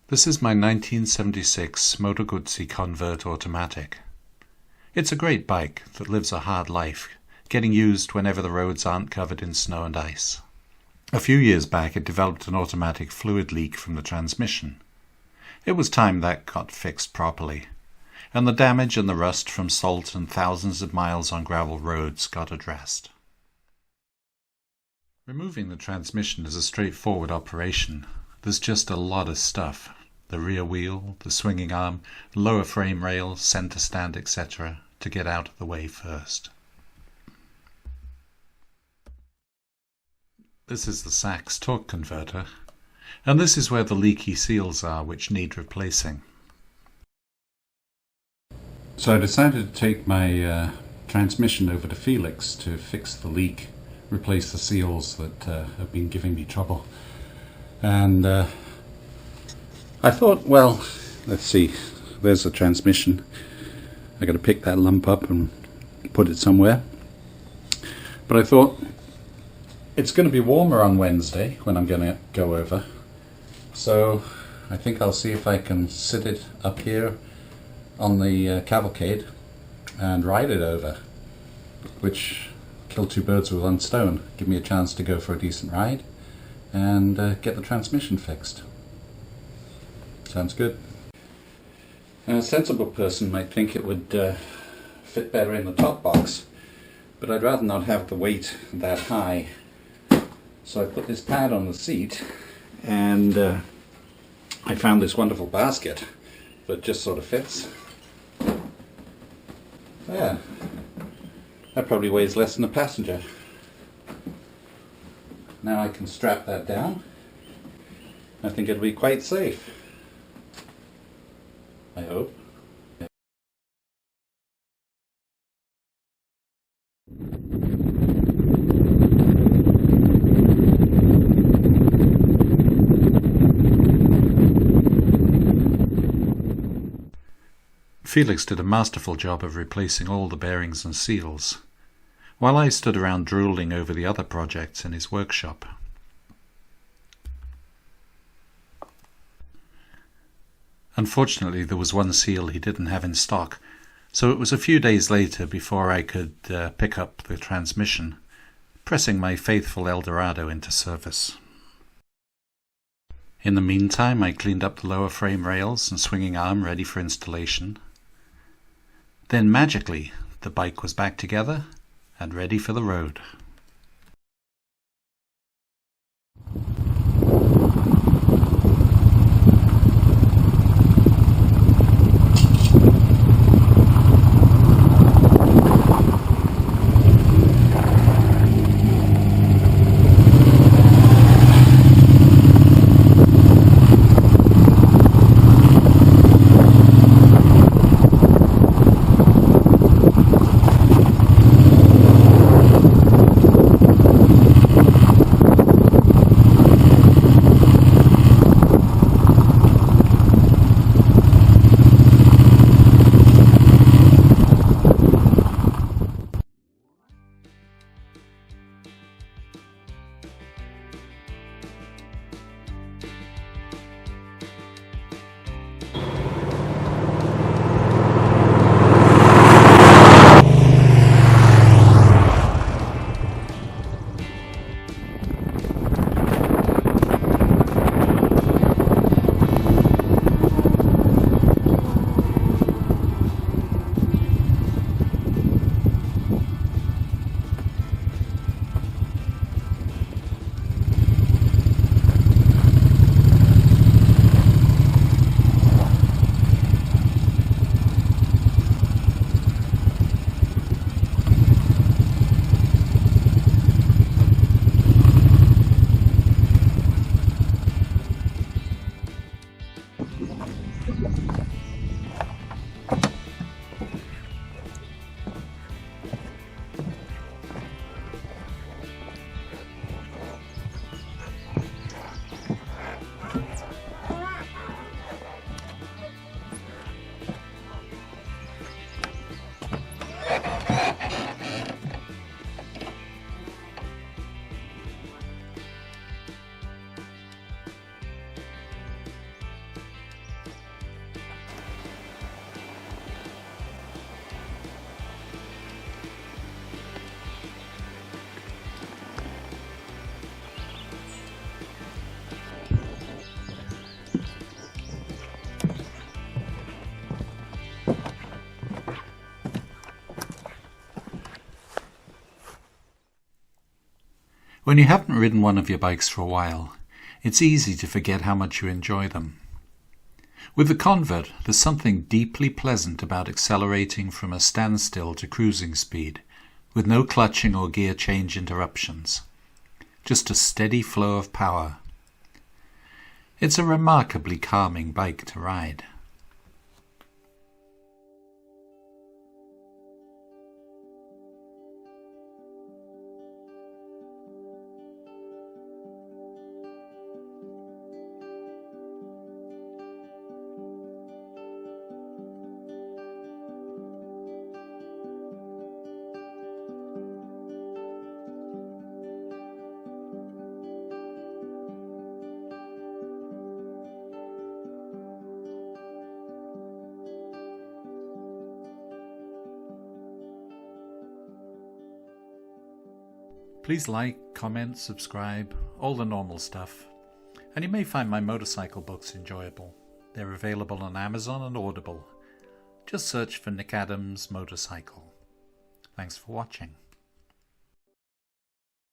This is my 1976 Moto Guzzi Convert Automatic. It's a great bike that lives a hard life, getting used whenever the roads aren't covered in snow and ice. A few years back it developed an automatic fluid leak from the transmission. It was time that got fixed properly, and the damage and the rust from salt and thousands of miles on gravel roads got addressed. Removing the transmission is a straightforward operation. There's just a lot of stuff. The rear wheel, the swinging arm, lower frame rail, center stand, etc. to get out of the way first. This is the Sachs torque converter, and this is where the leaky seals are which need replacing. So I decided to take my transmission over to Felix to fix the leak, replace the seals that have been giving me trouble. And I thought, well, let's see, there's the transmission. I got to pick that lump up and put it somewhere. But I thought, it's going to be warmer on Wednesday when I'm going to go over. So I think I'll see if I can sit it up here on the cavalcade and ride it over, which kill two birds with one stone. Give me a chance to go for a decent ride and get the transmission fixed. Sounds good. A sensible person might think it would fit better in the top box, but I'd rather not have the weight that high. So I put this pad on the seat, and I found this wonderful basket that just sort of fits. Yeah, that probably weighs less than a passenger. Now I can strap that down. I think it'll be quite safe. I hope. Felix did a masterful job of replacing all the bearings and seals, while I stood around drooling over the other projects in his workshop. Unfortunately, there was one seal he didn't have in stock, so it was a few days later before I could pick up the transmission, pressing my faithful Eldorado into service. In the meantime, I cleaned up the lower frame rails and swinging arm ready for installation. Then magically, the bike was back together and ready for the road. When you haven't ridden one of your bikes for a while, it's easy to forget how much you enjoy them. With the Convert, there's something deeply pleasant about accelerating from a standstill to cruising speed, with no clutching or gear change interruptions. Just a steady flow of power. It's a remarkably calming bike to ride. Please like, comment, subscribe, all the normal stuff. And you may find my motorcycle books enjoyable. They're available on Amazon and Audible. Just search for Nick Adams Motorcycle. Thanks for watching.